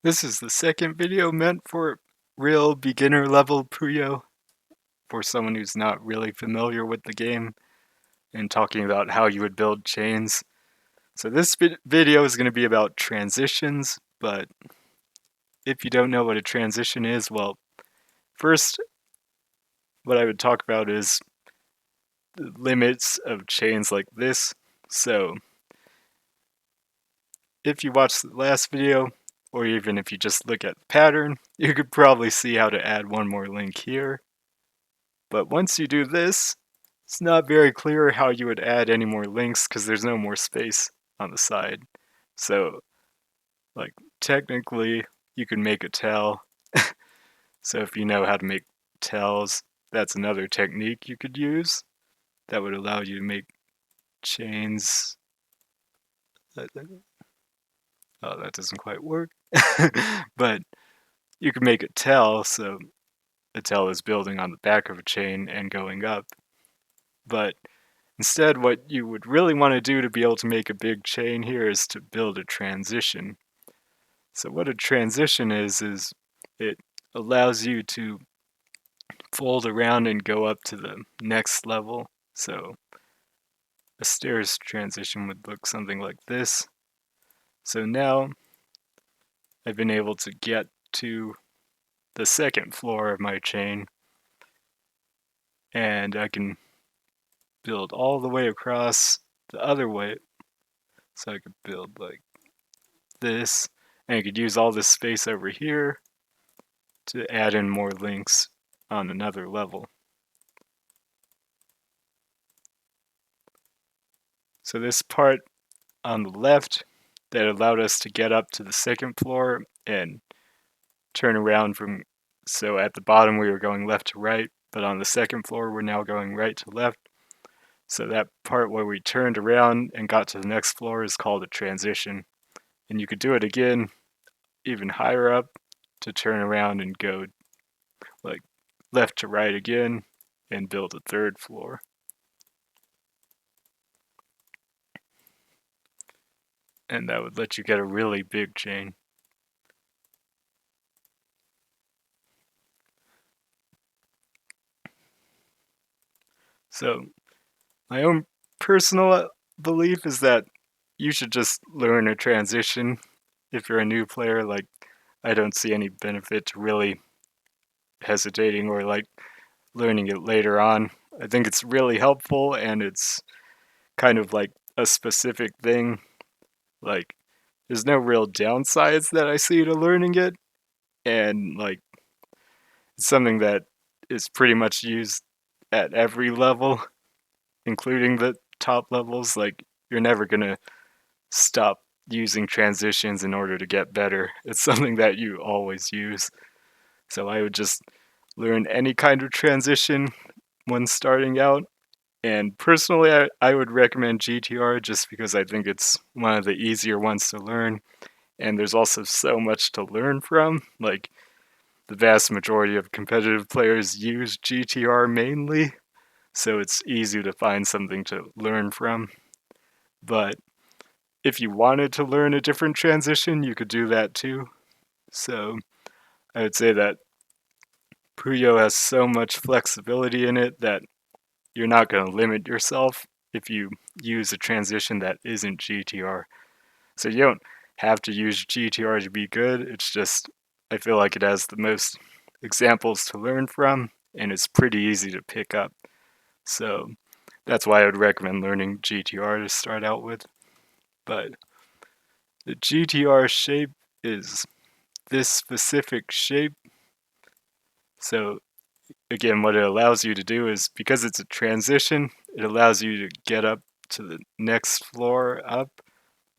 This is the second video meant for real beginner level Puyo, for someone who's not really familiar with the game, and talking about how you would build chains. So this video is going to be about transitions, but if you don't know what a transition is, well, first what I would talk about is the limits of chains like this. So if you watch the last video, or even if you just look at the pattern, you could probably see how to add one more link here. But once you do this, it's not very clear how you would add any more links because there's no more space on the side. So, like, technically, you can make a tail. So if you know how to make tails, that's another technique you could use that would allow you to make chains. Oh, that doesn't quite work. But you can make a tail, so a tail is building on the back of a chain and going up. But instead, what you would really want to do to be able to make a big chain here is to build a transition. So what a transition is it allows you to fold around and go up to the next level. So a stairs transition would look something like this. So now I've been able to get to the second floor of my chain, and I can build all the way across the other way. So I could build like this, and I could use all this space over here to add in more links on another level. So this part on the left that allowed us to get up to the second floor and turn around from, so at the bottom we were going left to right, but on the second floor we're now going right to left. So that part where we turned around and got to the next floor is called a transition. And you could do it again even higher up to turn around and go like left to right again and build a third floor. And that would let you get a really big chain. So my own personal belief is that you should just learn a transition if you're a new player. Like, I don't see any benefit to really hesitating or like learning it later on. I think it's really helpful and it's kind of like a specific thing. Like, there's no real downsides that I see to learning it, and like it's something that is pretty much used at every level, including the top levels. Like, you're never gonna stop using transitions in order to get better. It's something that you always use. So I would just learn any kind of transition when starting out. And personally, I would recommend GTR just because I think it's one of the easier ones to learn. And there's also so much to learn from. Like, the vast majority of competitive players use GTR mainly, so it's easy to find something to learn from. But if you wanted to learn a different transition, you could do that too. So I would say that Puyo has so much flexibility in it that you're not going to limit yourself if you use a transition that isn't GTR. So you don't have to use GTR to be good. It's just, I feel like it has the most examples to learn from, and it's pretty easy to pick up. So that's why I would recommend learning GTR to start out with. But the GTR shape is this specific shape. So again, what it allows you to do is, because it's a transition, it allows you to get up to the next floor up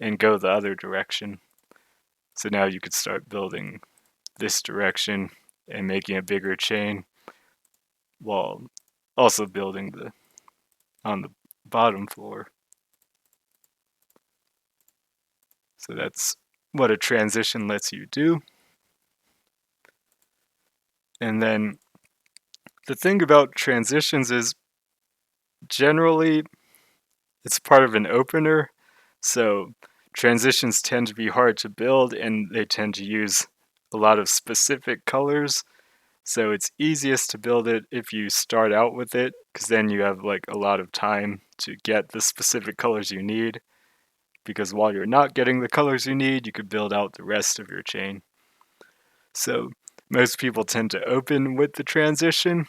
and go the other direction. So now you could start building this direction and making a bigger chain while also building the on the bottom floor. So that's what a transition lets you do. And then the thing about transitions is generally it's part of an opener. So transitions tend to be hard to build and they tend to use a lot of specific colors. So it's easiest to build it if you start out with it, because then you have like a lot of time to get the specific colors you need. Because while you're not getting the colors you need, you could build out the rest of your chain. So most people tend to open with the transition,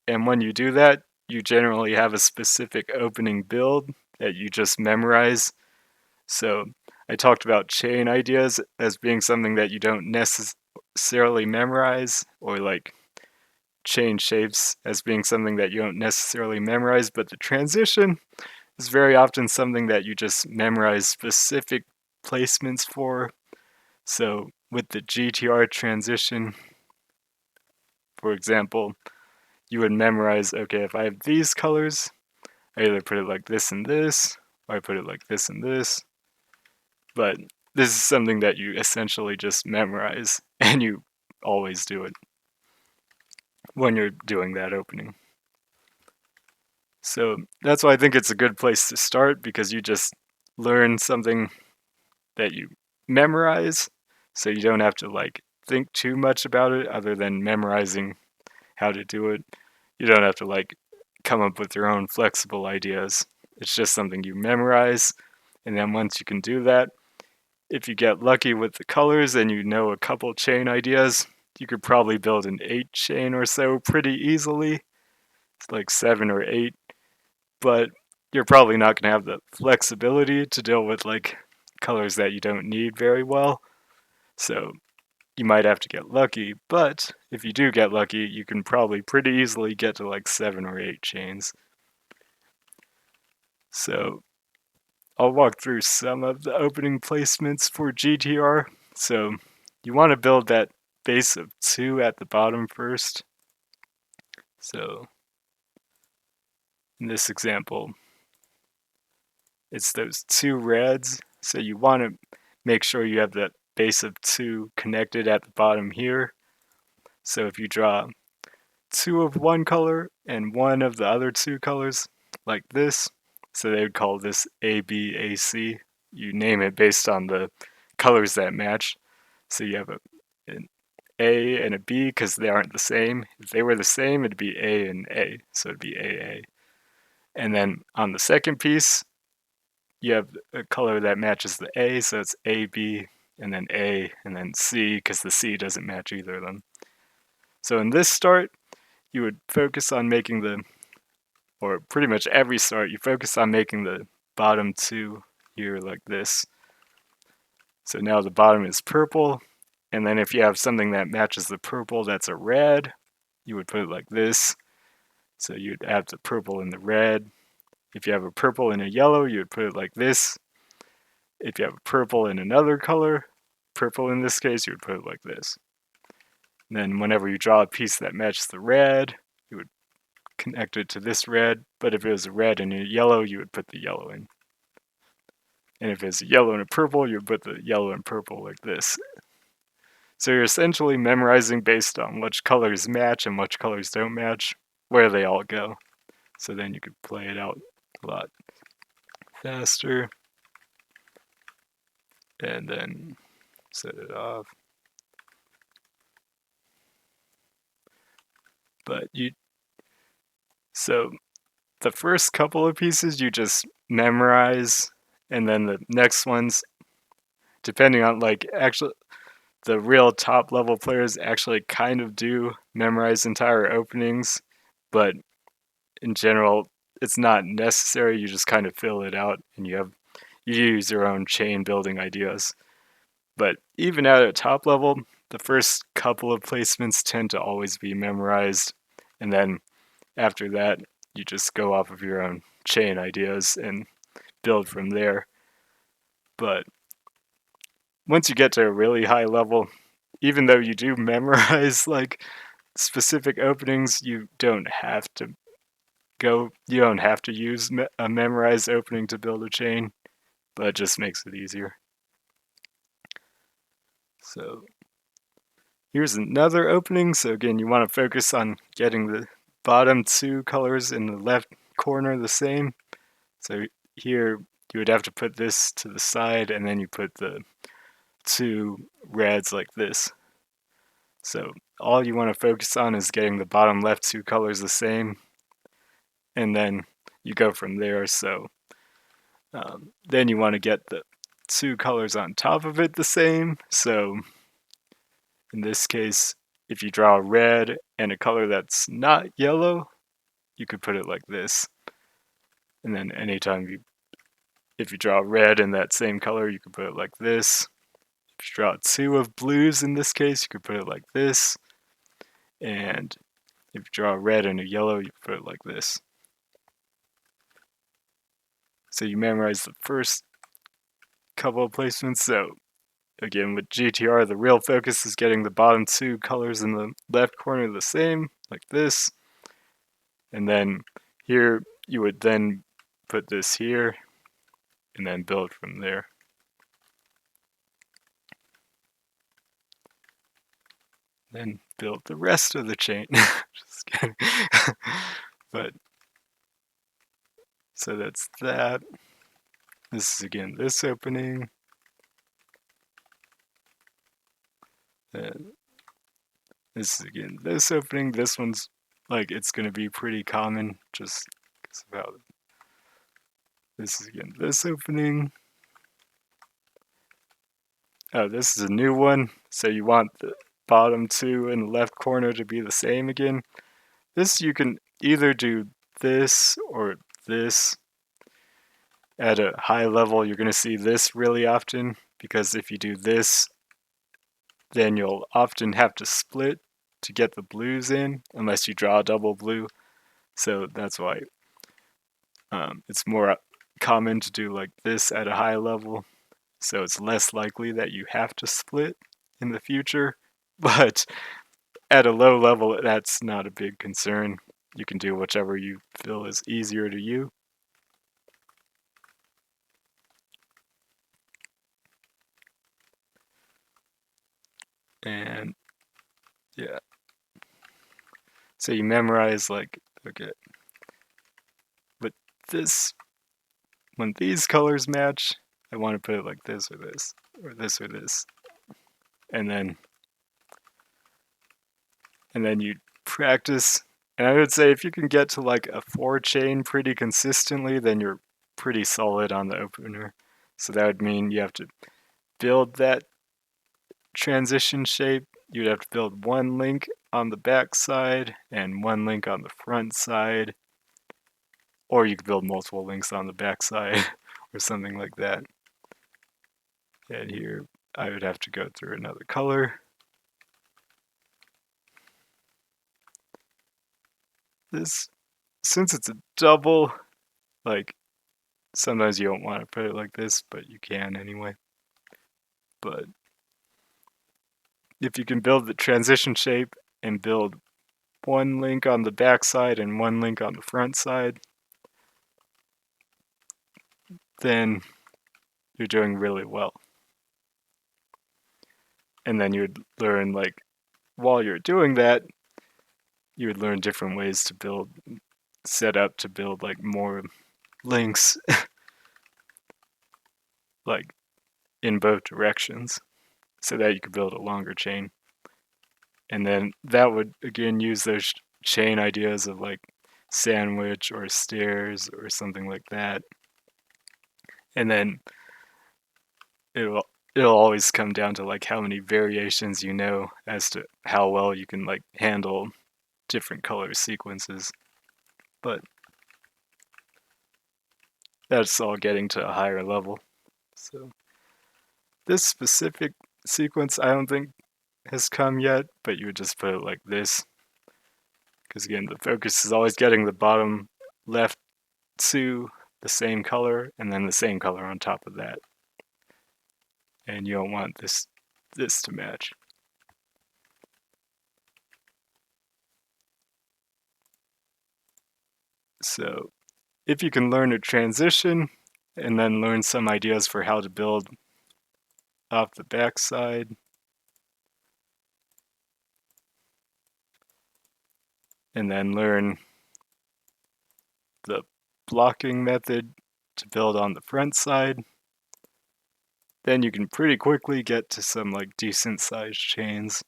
and when you do that, you generally have a specific opening build that you just memorize. So I talked about chain ideas as being something that you don't necessarily memorize, or like chain shapes as being something that you don't necessarily memorize, but the transition is very often something that you just memorize specific placements for. So with the GTR transition, for example, you would memorize, okay, if I have these colors, I either put it like this and this, or I put it like this and this. But this is something that you essentially just memorize, and you always do it when you're doing that opening. So that's why I think it's a good place to start, because you just learn something that you memorize, so you don't have to like think too much about it other than memorizing how to do it. You don't have to like come up with your own flexible ideas. It's just something you memorize, and then once you can do that, if you get lucky with the colors and you know a couple chain ideas, you could probably build an 8 chain or so pretty easily. It's like 7 or 8, but you're probably not going to have the flexibility to deal with like colors that you don't need very well. So you might have to get lucky, but if you do get lucky, you can probably pretty easily get to like 7 or 8 chains. So I'll walk through some of the opening placements for GTR. So you want to build that base of 2 at the bottom first. So in this example, it's those 2 reds. So you want to make sure you have that base of 2 connected at the bottom here. So if you draw 2 of one color and 1 of the other 2 colors like this, so they would call this ABAC. You name it based on the colors that match. So you have an A and a B because they aren't the same. If they were the same, it'd be A and A, so it'd be AA. And then on the second piece, you have a color that matches the A, so it's AB, and then C, because the C doesn't match either of them. So in this start, you would focus on making or pretty much every start, you focus on making the bottom 2 here like this. So now the bottom is purple, and then if you have something that matches the purple that's a red, you would put it like this. So you'd add the purple and the red. If you have a purple and a yellow, you would put it like this. If you have a purple and another color, purple in this case, you would put it like this. And then whenever you draw a piece that matches the red, you would connect it to this red. But if it was a red and a yellow, you would put the yellow in. And if it's a yellow and a purple, you would put the yellow and purple like this. So you're essentially memorizing based on which colors match and which colors don't match, where they all go. So then you could play it out a lot faster. And then set it off. So the first couple of pieces you just memorize, and then the next ones, depending on like actually the real top level players actually kind of do memorize entire openings, but in general, it's not necessary. You just kind of fill it out, and you use your own chain building ideas. But even at a top level, the first couple of placements tend to always be memorized, and then after that, you just go off of your own chain ideas and build from there. But once you get to a really high level, even though you do memorize like specific openings, you don't have to use a memorized opening to build a chain, but it just makes it easier. So here's another opening. So again, you want to focus on getting the bottom 2 colors in the left corner the same. So here you would have to put this to the side, and then you put the 2 reds like this. So all you want to focus on is getting the bottom left two colors the same, and then you go from there. So then you want to get the two colors on top of it the same. So in this case, if you draw red and a color that's not yellow, you could put it like this. And then if you draw red in that same color, you could put it like this. If you draw two of blues in this case, you could put it like this. And if you draw red and a yellow, you put it like this. So you memorize the first couple of placements. So again, with GTR, the real focus is getting the bottom two colors in the left corner the same, like this. And then here, you would then put this here, and then build from there. Then build the rest of the chain. Just kidding. But, so that's that. This is again this opening. And this is again this opening. This one's like, it's going to be pretty common just because of how. This is again this opening. Oh, this is a new one. So you want the bottom two in the left corner to be the same again. This, you can either do this or this. At a high level, you're going to see this really often, because if you do this, then you'll often have to split to get the blues in, unless you draw a double blue. So that's why it's more common to do like this at a high level. So it's less likely that you have to split in the future. But at a low level, that's not a big concern. You can do whichever you feel is easier to you. And yeah. So you memorize like, okay, but this, when these colors match, I want to put it like this or this, or this or this. And then you practice. And I would say if you can get to like a 4 chain pretty consistently, then you're pretty solid on the opener. So that would mean you have to build that transition shape. You'd have to build one link on the back side and one link on the front side. Or you could build multiple links on the back side or something like that. And here I would have to go through another color. This, since it's a double, like, sometimes you don't want to put it like this, but you can anyway. But if you can build the transition shape and build one link on the back side and one link on the front side, then you're doing really well. And then you would learn, like, while you're doing that, you would learn different ways to build, set up to build like more links, like in both directions, so that you could build a longer chain. And then that would again use those chain ideas of like sandwich or stairs or something like that. And then it'll always come down to like how many variations you know as to how well you can like handle different color sequences. But that's all getting to a higher level. So this specific sequence I don't think has come yet, but you would just put it like this. Because again, the focus is always getting the bottom left two the same color and then the same color on top of that. And you don't want this to match. So if you can learn a transition and then learn some ideas for how to build off the back side, and then learn the blocking method to build on the front side, then you can pretty quickly get to some like decent sized chains.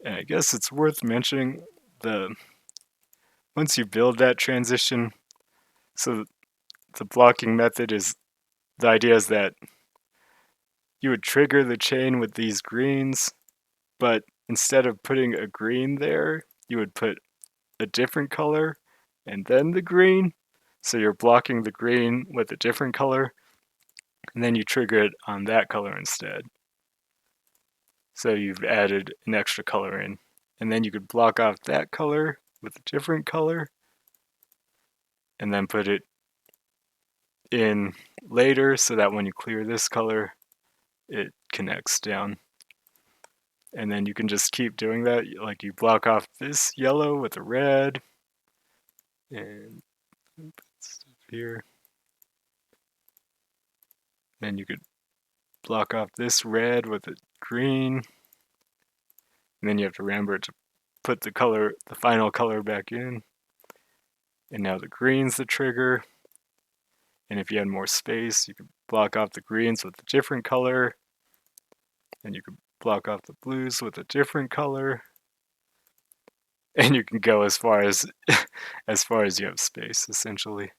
And I guess it's worth mentioning the once you build that transition, so the blocking method is the idea is that you would trigger the chain with these greens, but instead of putting a green there, you would put a different color and then the green. So you're blocking the green with a different color, and then you trigger it on that color instead. So you've added an extra color in. And then you could block off that color with a different color, and then put it in later so that when you clear this color, it connects down. And then you can just keep doing that. Like you block off this yellow with a red, and here. Then you could block off this red with a green, and then you have to remember to put the final color back in. And now the green's the trigger. And if you had more space, you could block off the greens with a different color, and you could block off the blues with a different color, and you can go as far as as far as you have space, essentially.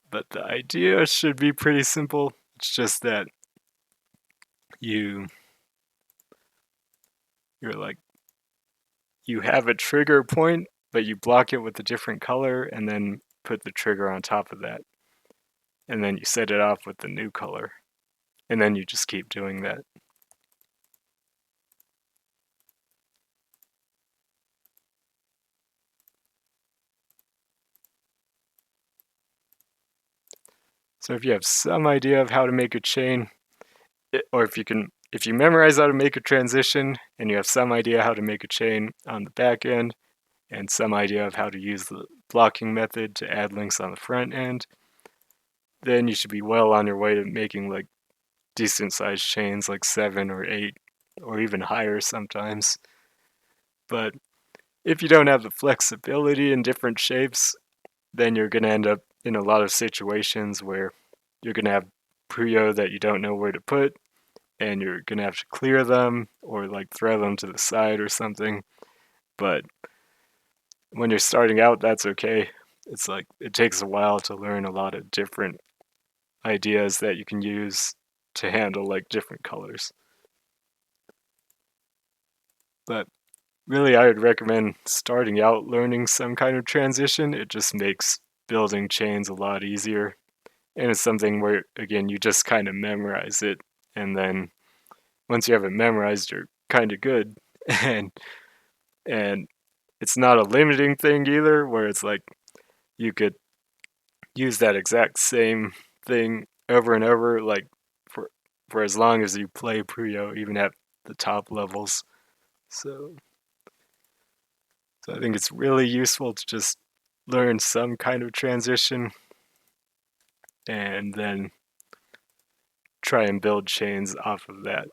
But the idea should be pretty simple. It's just that you you're like you have a trigger point, but you block it with a different color and then put the trigger on top of that. And then you set it off with the new color. And then you just keep doing that. So if you have some idea of how to make a chain, or if you memorize how to make a transition and you have some idea how to make a chain on the back end and some idea of how to use the blocking method to add links on the front end, then you should be well on your way to making like decent sized chains like 7 or 8 or even higher sometimes. But if you don't have the flexibility in different shapes, then you're going to end up in a lot of situations where you're going to have Puyo that you don't know where to put, and you're going to have to clear them or like throw them to the side or something. But when you're starting out, that's okay. It's like it takes a while to learn a lot of different ideas that you can use to handle like different colors. But really, I would recommend starting out learning some kind of transition. It just makes building chains a lot easier. And it's something where, again, you just kind of memorize it. And then once you have it memorized, you're kind of good. And and it's not a limiting thing either, where it's like you could use that exact same thing over and over, like for for as long as you play Puyo, even at the top levels. So So I think it's really useful to just learn some kind of transition and then try and build chains off of that.